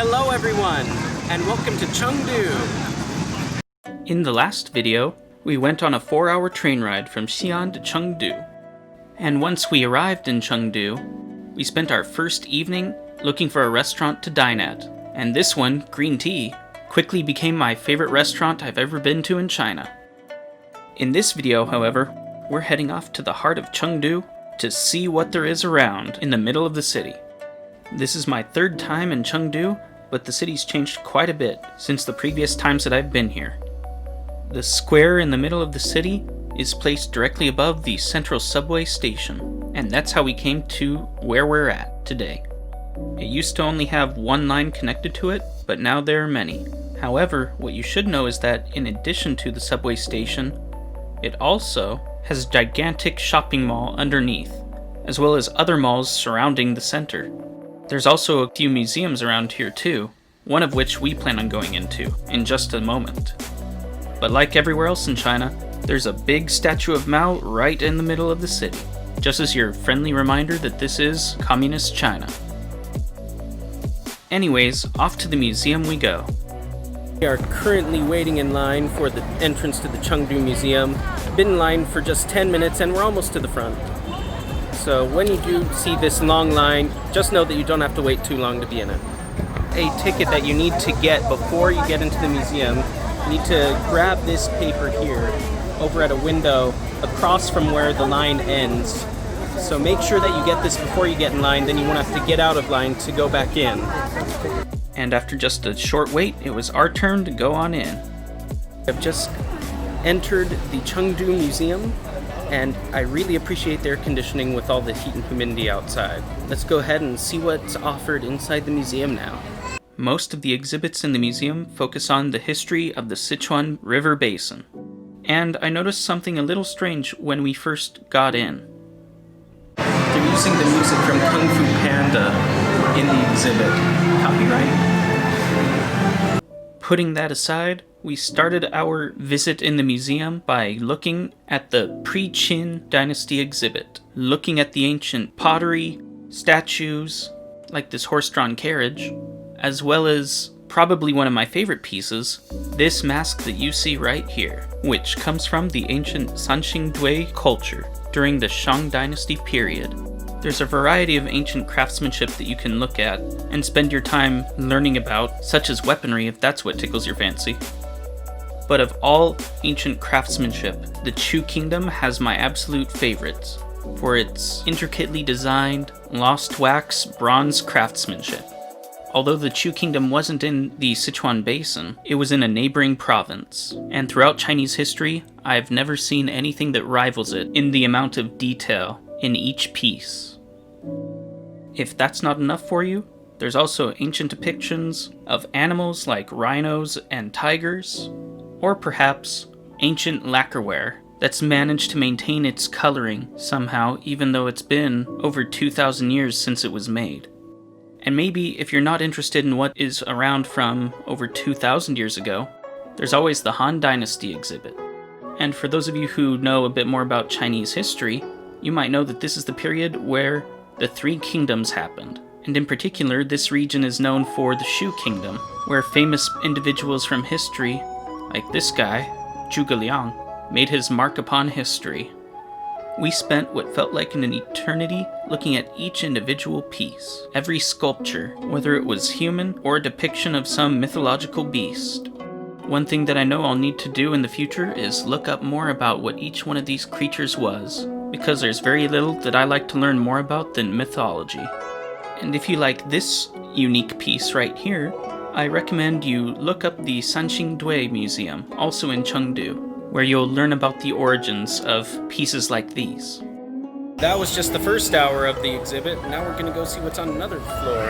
Hello everyone, and welcome to Chengdu! In the last video, we went on a 4-hour train ride from Xi'an to Chengdu. And once we arrived in Chengdu, we spent our first evening looking for a restaurant to dine at. And this one, Green Tea, quickly became my favorite restaurant I've ever been to in China. In this video, however, we're heading off to the heart of Chengdu to see what there is around in the middle of the city. This is my third time in Chengdu, but the city's changed quite a bit since the previous times that I've been here. The square in the middle of the city is placed directly above the central subway station, and that's how we came to where we're at today. It used to only have one line connected to it, but now there are many. However, what you should know is that in addition to the subway station, it also has a gigantic shopping mall underneath, as well as other malls surrounding the center. There's also a few museums around here too, one of which we plan on going into in just a moment. But like everywhere else in China, there's a big statue of Mao right in the middle of the city, just as your friendly reminder that this is Communist China. Anyways, off to the museum we go. We are currently waiting in line for the entrance to the Chengdu Museum. Been in line for just 10 minutes and we're almost to the front. So when you do see this long line, just know that you don't have to wait too long to be in it. A ticket that you need to get before you get into the museum, you need to grab this paper here over at a window across from where the line ends. So make sure that you get this before you get in line, then you won't have to get out of line to go back in. And after just a short wait, it was our turn to go on in. I've just entered the Chengdu Museum, and I really appreciate the air conditioning with all the heat and humidity outside. Let's go ahead and see what's offered inside the museum now. Most of the exhibits in the museum focus on the history of the Sichuan River Basin. And I noticed something a little strange when we first got in. They're using the music from Kung Fu Panda in the exhibit. Copyright? Putting that aside, we started our visit in the museum by looking at the pre-Qin dynasty exhibit, looking at the ancient pottery, statues, like this horse-drawn carriage, as well as probably one of my favorite pieces, this mask that you see right here, which comes from the ancient Sanxing Dui culture during the Shang dynasty period. There's a variety of ancient craftsmanship that you can look at and spend your time learning about, such as weaponry if that's what tickles your fancy. But of all ancient craftsmanship, the Chu Kingdom has my absolute favorites for its intricately designed, lost wax bronze craftsmanship. Although the Chu Kingdom wasn't in the Sichuan Basin, it was in a neighboring province, and throughout Chinese history, I've never seen anything that rivals it in the amount of detail in each piece. If that's not enough for you, there's also ancient depictions of animals like rhinos and tigers, or perhaps ancient lacquerware that's managed to maintain its coloring somehow even though it's been over 2,000 years since it was made. And maybe if you're not interested in what is around from over 2,000 years ago, there's always the Han Dynasty exhibit. And for those of you who know a bit more about Chinese history, you might know that this is the period where the Three Kingdoms happened. And in particular, this region is known for the Shu Kingdom, where famous individuals from history, like this guy, Zhuge Liang, made his mark upon history. We spent what felt like an eternity looking at each individual piece, every sculpture, whether it was human or a depiction of some mythological beast. One thing that I know I'll need to do in the future is look up more about what each one of these creatures was, because there's very little that I like to learn more about than mythology. And if you like this unique piece right here, I recommend you look up the Sanxing Dui Museum, also in Chengdu, where you'll learn about the origins of pieces like these. That was just the first hour of the exhibit. Now we're gonna go see what's on another floor.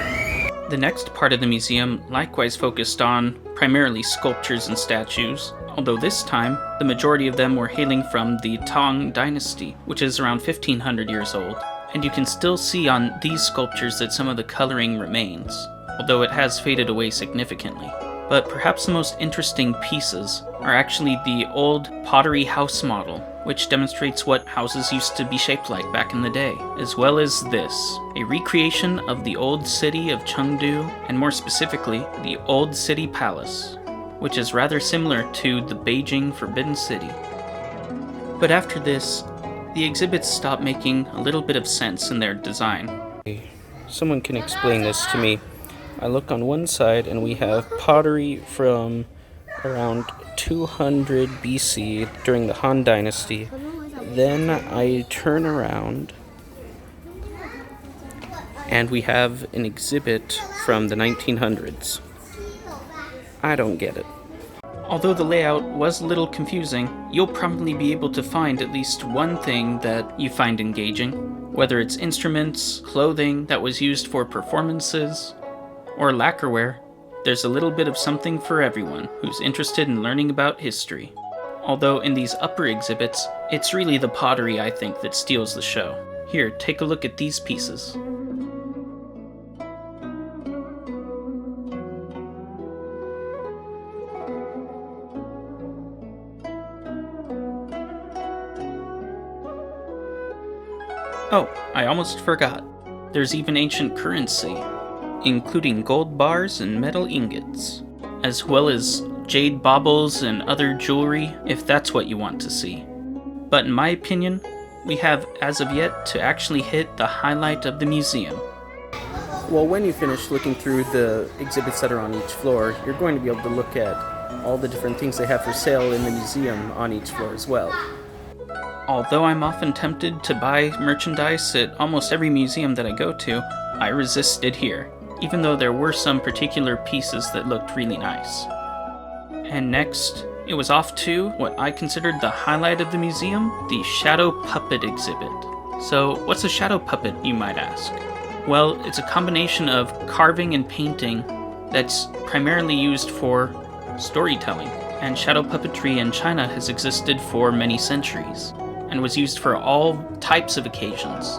The next part of the museum likewise focused on primarily sculptures and statues, although this time the majority of them were hailing from the Tang Dynasty, which is around 1500 years old. And you can still see on these sculptures that some of the coloring remains, although it has faded away significantly. But perhaps the most interesting pieces are actually the old pottery house model, which demonstrates what houses used to be shaped like back in the day, as well as this, a recreation of the old city of Chengdu, and more specifically, the Old City Palace, which is rather similar to the Beijing Forbidden City. But after this, the exhibits stop making a little bit of sense in their design. Someone can explain this to me. I look on one side and we have pottery from around 200 BC during the Han Dynasty. Then I turn around and we have an exhibit from the 1900s. I don't get it. Although the layout was a little confusing, you'll probably be able to find at least one thing that you find engaging, whether it's instruments, clothing that was used for performances, or lacquerware. There's a little bit of something for everyone who's interested in learning about history. Although in these upper exhibits, it's really the pottery I think that steals the show. Here, take a look at these pieces. Oh, I almost forgot. There's even ancient currency, including gold bars and metal ingots, as well as jade baubles and other jewelry, if that's what you want to see. But in my opinion, we have as of yet to actually hit the highlight of the museum. Well, when you finish looking through the exhibits that are on each floor, you're going to be able to look at all the different things they have for sale in the museum on each floor as well. Although I'm often tempted to buy merchandise at almost every museum that I go to, I resisted here, even though there were some particular pieces that looked really nice. And next, it was off to what I considered the highlight of the museum, the shadow puppet exhibit. So, what's a shadow puppet, you might ask? Well, it's a combination of carving and painting that's primarily used for storytelling, and shadow puppetry in China has existed for many centuries, and was used for all types of occasions.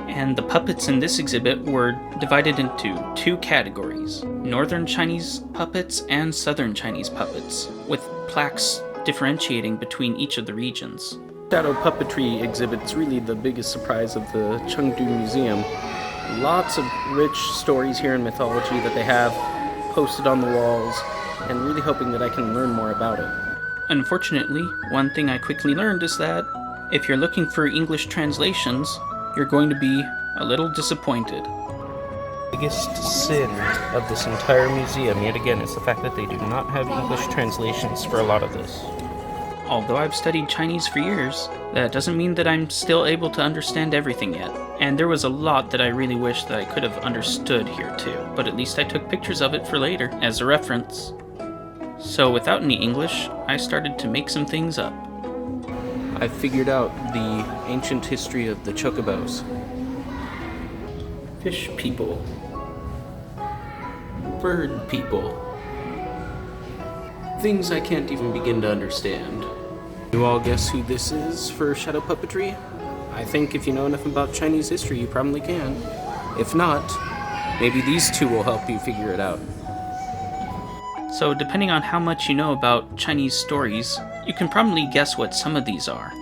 And the puppets in this exhibit were divided into two categories: Northern Chinese puppets and Southern Chinese puppets, with plaques differentiating between each of the regions. Shadow puppetry exhibit's really the biggest surprise of the Chengdu Museum. Lots of rich stories here in mythology that they have posted on the walls, and really hoping that I can learn more about it. Unfortunately, one thing I quickly learned is that if you're looking for English translations, you're going to be a little disappointed. The biggest sin of this entire museum, yet again, is the fact that they do not have English translations for a lot of this. Although I've studied Chinese for years, that doesn't mean that I'm still able to understand everything yet. And there was a lot that I really wish that I could have understood here too, but at least I took pictures of it for later as a reference. So without any English, I started to make some things up. I figured out the ancient history of the chocobos. Fish people. Bird people. Things I can't even begin to understand. You all guess who this is for shadow puppetry? I think if you know enough about Chinese history, you probably can. If not, maybe these two will help you figure it out. So depending on how much you know about Chinese stories, you can probably guess what some of these are.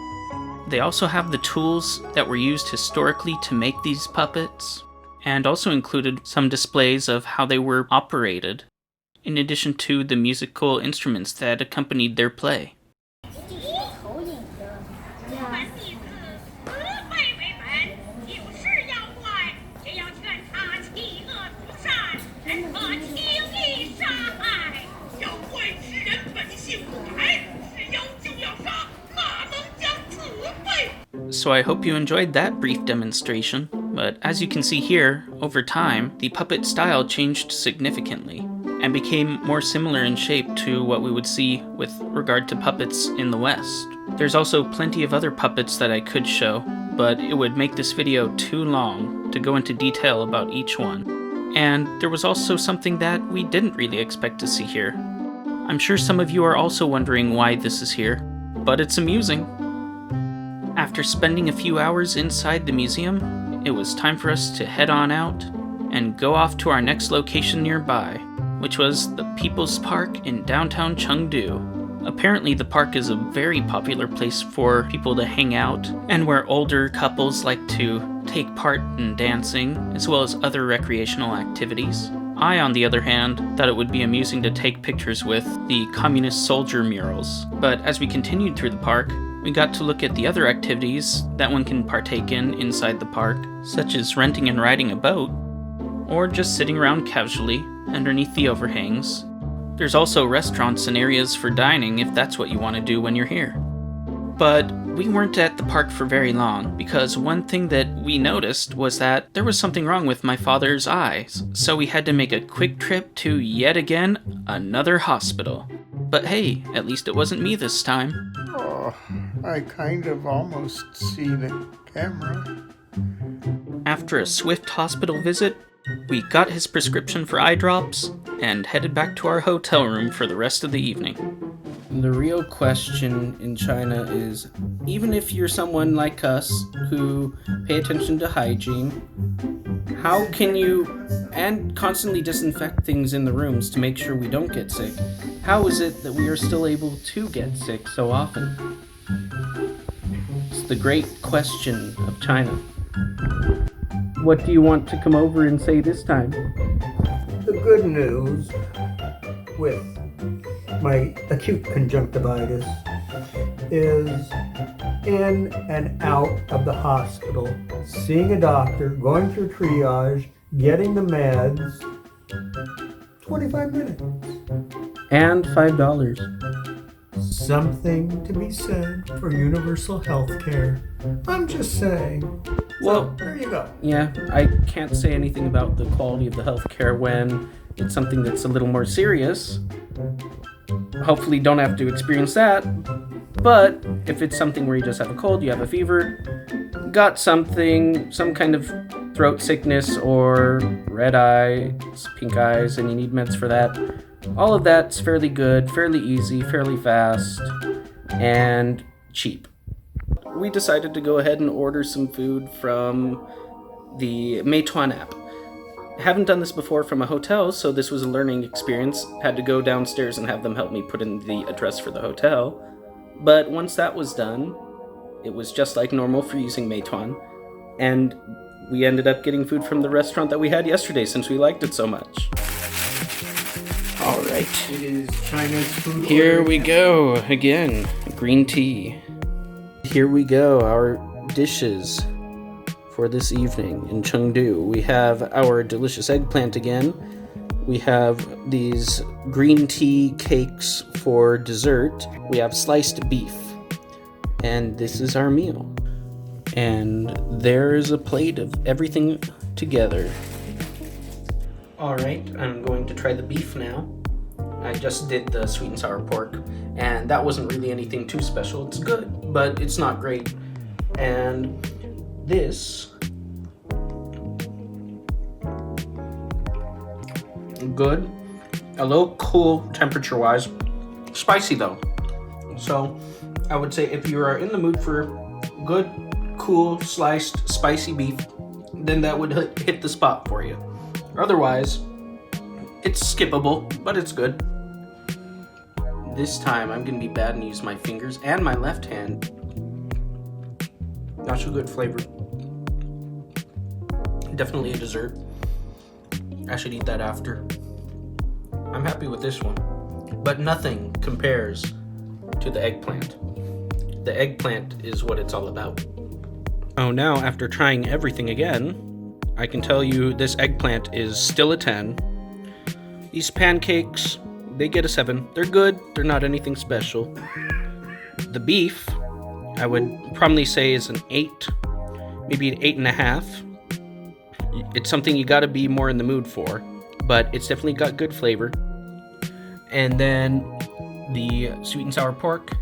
They also have the tools that were used historically to make these puppets, and also included some displays of how they were operated, in addition to the musical instruments that accompanied their play. So I hope you enjoyed that brief demonstration, but as you can see here, over time, the puppet style changed significantly, and became more similar in shape to what we would see with regard to puppets in the West. There's also plenty of other puppets that I could show, but it would make this video too long to go into detail about each one. And there was also something that we didn't really expect to see here. I'm sure some of you are also wondering why this is here, but it's amusing. After spending a few hours inside the museum, it was time for us to head on out and go off to our next location nearby, which was the People's Park in downtown Chengdu, Apparently, the park is a very popular place for people to hang out, and where older couples like to take part in dancing, as well as other recreational activities. I, on the other hand, thought it would be amusing to take pictures with the communist soldier murals. But as we continued through the park, we got to look at the other activities that one can partake in inside the park, such as renting and riding a boat, or just sitting around casually underneath the overhangs. There's also restaurants and areas for dining if that's what you want to do when you're here. But we weren't at the park for very long, because one thing that we noticed was that there was something wrong with my father's eyes, so we had to make a quick trip to, yet again, another hospital. But hey, at least it wasn't me this time. Oh, I kind of almost see the camera. After a swift hospital visit, we got his prescription for eye drops and headed back to our hotel room for the rest of the evening. The real question in China is, even if you're someone like us who pay attention to hygiene, how can you and constantly disinfect things in the rooms to make sure we don't get sick? How is it that we are still able to get sick so often? It's the great question of China. What do you want to come over and say this time? The good news with my acute conjunctivitis is in and out of the hospital, seeing a doctor, going through triage, getting the meds, 25 minutes. And $5. Something to be said for universal health care. I'm just saying. Well, So, there you go. yeah, I can't say anything about the quality of the healthcare when it's something that's a little more serious. Hopefully don't have to experience that. But if it's something where you just have a cold, you have a fever, got something, some kind of throat sickness or red eyes, pink eyes, and you need meds for that, all of that's fairly good, fairly easy, fairly fast, and cheap. We decided to go ahead and order some food from the Meituan app. Haven't done this before from a hotel, so this was a learning experience. Had to go downstairs and have them help me put in the address for the hotel. But once that was done, it was just like normal for using Meituan, and we ended up getting food from the restaurant that we had yesterday since we liked it so much. All right. It is China's food. Here we go again. Green tea. Here we go, our dishes for this evening in Chengdu. We have our delicious eggplant again. We have these green tea cakes for dessert. We have sliced beef. And this is our meal. And there's a plate of everything together. Alright, I'm going to try the beef now. I just did the sweet and sour pork, and that wasn't really anything too special. It's good, but it's not great. And this, good. A little cool temperature-wise. Spicy though. So I would say if you are in the mood for good, cool, sliced, spicy beef, then that would hit the spot for you. Otherwise, it's skippable, but it's good. This time I'm gonna be bad and use my fingers and my left hand. Not so good flavor. Definitely a dessert. I should eat that after. I'm happy with this one, but nothing compares to the eggplant. The eggplant is what it's all about. Oh, now after trying everything again, I can tell you this eggplant is still a 10. These pancakes, they get a 7. They're good, they're not anything special. The beef, I would probably say is an 8, maybe an 8.5. It's something you gotta be more in the mood for, but it's definitely got good flavor. And then the sweet and sour pork,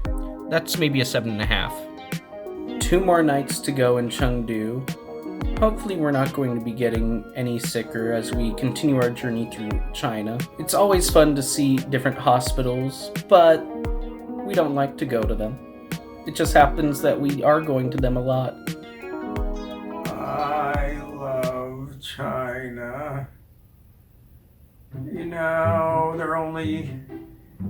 that's maybe a 7.5. 2 more nights to go in Chengdu. Hopefully we're not going to be getting any sicker as we continue our journey through China. It's always fun to see different hospitals, but we don't like to go to them. It just happens that we are going to them a lot. I love China. You know, they're only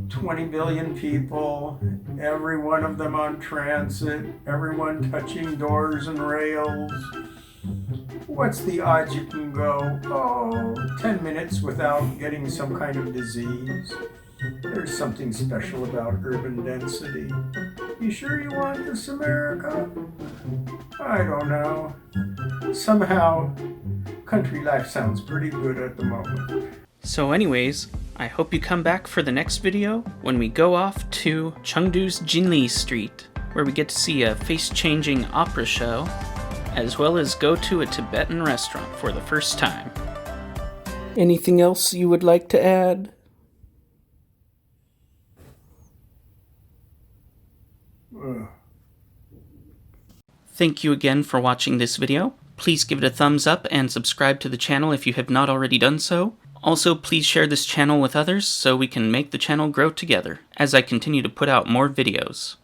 20 billion people, every one of them on transit, everyone touching doors and rails. What's the odds you can go, 10 minutes without getting some kind of disease? There's something special about urban density. You sure you want this, America? I don't know. Somehow, country life sounds pretty good at the moment. So anyways, I hope you come back for the next video when we go off to Chengdu's Jinli Street, where we get to see a face-changing opera show, as well as go to a Tibetan restaurant for the first time. Anything else you would like to add? Thank you again for watching this video. Please give it a thumbs up and subscribe to the channel if you have not already done so. Also, please share this channel with others so we can make the channel grow together as I continue to put out more videos.